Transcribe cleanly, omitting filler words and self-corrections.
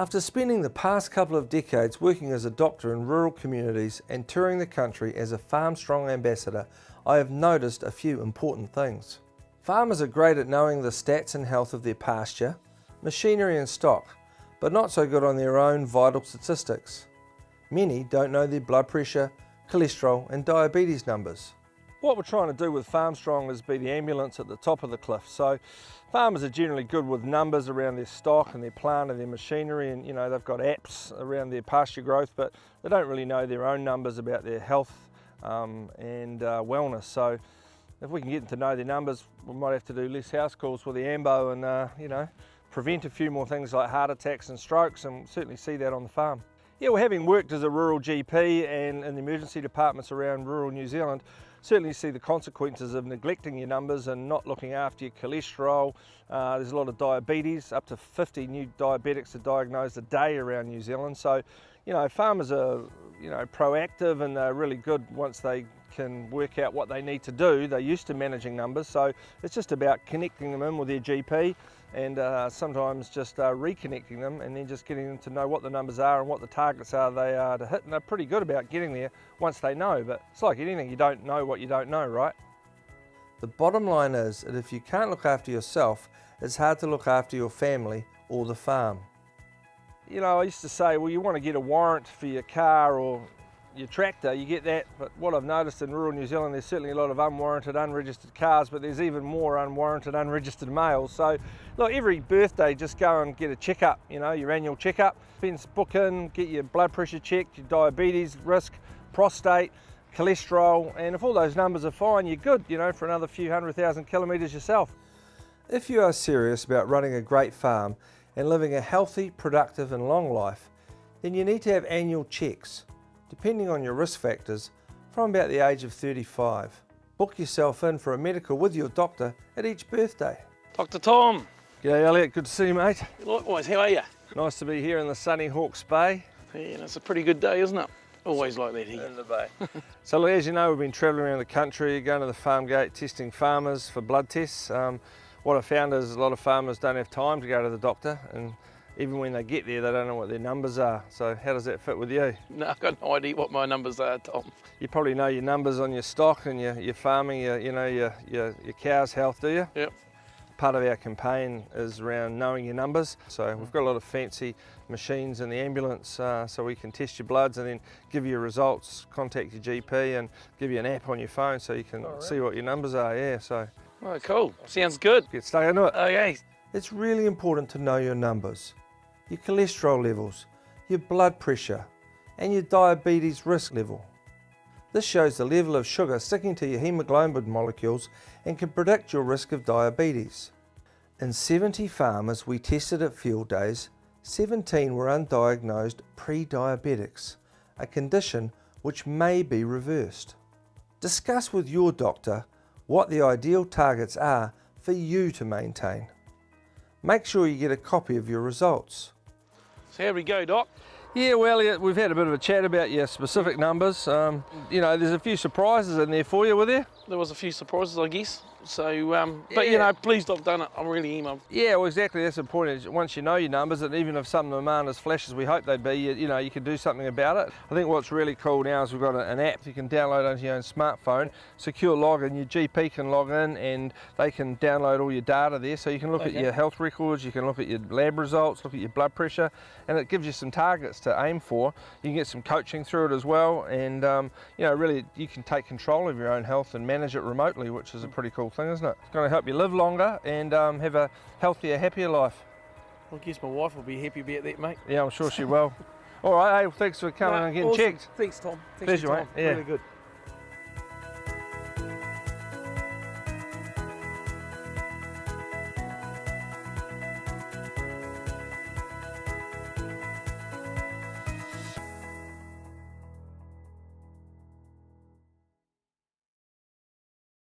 After spending the past couple of decades working as a doctor in rural communities and touring the country as a Farm Strong ambassador, I have noticed a few important things. Farmers are great at knowing the stats and health of their pasture, machinery and stock, but not so good on their own vital statistics. Many don't know their blood pressure, cholesterol and diabetes numbers. What we're trying to do with Farm Strong is be the ambulance at the top of the cliff. So farmers are generally good with numbers around their stock and their plant and their machinery, and they've got apps around their pasture growth, but they don't really know their own numbers about their health and wellness. So if we can get them to know their numbers, we might have to do less house calls with the ambo and prevent a few more things like heart attacks and strokes, and certainly see that on the farm. Yeah, well, having worked as a rural GP and in the emergency departments around rural New Zealand, certainly see the consequences of neglecting your numbers and not looking after your cholesterol. There's a lot of diabetes, up to 50 new diabetics are diagnosed a day around New Zealand. So, farmers are, proactive, and they're really good once they can work out what they need to do. They're used to managing numbers, so it's just about connecting them in with their GP and sometimes just reconnecting them and then just getting them to know what the numbers are and what the targets are they are to hit. And they're pretty good about getting there once they know, but it's like anything, you don't know what you don't know, right? The bottom line is that if you can't look after yourself, it's hard to look after your family or the farm. I used to say, well, you want to get a warrant for your car or your tractor, you get that, but what I've noticed in rural New Zealand, there's certainly a lot of unwarranted, unregistered cars, but there's even more unwarranted, unregistered males. So look, every birthday, just go and get a checkup, your annual checkup. Book in, get your blood pressure checked, your diabetes risk, prostate, cholesterol, and if all those numbers are fine, you're good, for another few 100,000 kilometres yourself. If you are serious about running a great farm and living a healthy, productive and long life, then you need to have annual checks, depending on your risk factors, from about the age of 35. Book yourself in for a medical with your doctor at each birthday. Dr. Tom. G'day Elliot, good to see you mate. Likewise, how are you? Nice to be here in the sunny Hawke's Bay. Yeah, it's a pretty good day, isn't it? Always like that here. In the bay. So as you know, we've been travelling around the country, going to the farm gate, testing farmers for blood tests. What I found is a lot of farmers don't have time to go to the doctor, and even when they get there, they don't know what their numbers are. So how does that fit with you? No, I've got no idea what my numbers are, Tom. You probably know your numbers on your stock and your farming, your cow's health, do you? Yep. Part of our campaign is around knowing your numbers. So we've got a lot of fancy machines in the ambulance so we can test your bloods and then give you your results, contact your GP and give you an app on your phone so you can see what your numbers are, yeah. So. Oh, cool. Sounds good. Get stuck into it. Okay. It's really important to know your numbers, your cholesterol levels, your blood pressure and your diabetes risk level. This shows the level of sugar sticking to your hemoglobin molecules and can predict your risk of diabetes. In 70 farmers we tested at field days, 17 were undiagnosed pre-diabetics, a condition which may be reversed. Discuss with your doctor what the ideal targets are for you to maintain. Make sure you get a copy of your results. So here we go, Doc. Yeah, well, we've had a bit of a chat about your specific numbers. There's a few surprises in there for you, were there? There was a few surprises, I guess. So, but pleased I've done it. I really am. Yeah, well, exactly. That's the point. Is once you know your numbers, and even if some of them aren't as flash as we hope they'd be, you can do something about it. I think what's really cool now is we've got an app you can download onto your own smartphone, secure login. Your GP can log in and they can download all your data there, so you can look at your health records, you can look at your lab results, look at your blood pressure, and it gives you some targets to aim for. You can get some coaching through it as well, and really you can take control of your own health and manage it remotely, which is a pretty cool thing, isn't it? It's going to help you live longer and have a healthier, happier life. Well, I guess my wife will be happy about that, mate. Yeah, I'm sure she will. All right, hey, well, thanks for coming and getting checked. Thanks, Tom. Pleasure, mate. Yeah. Really good.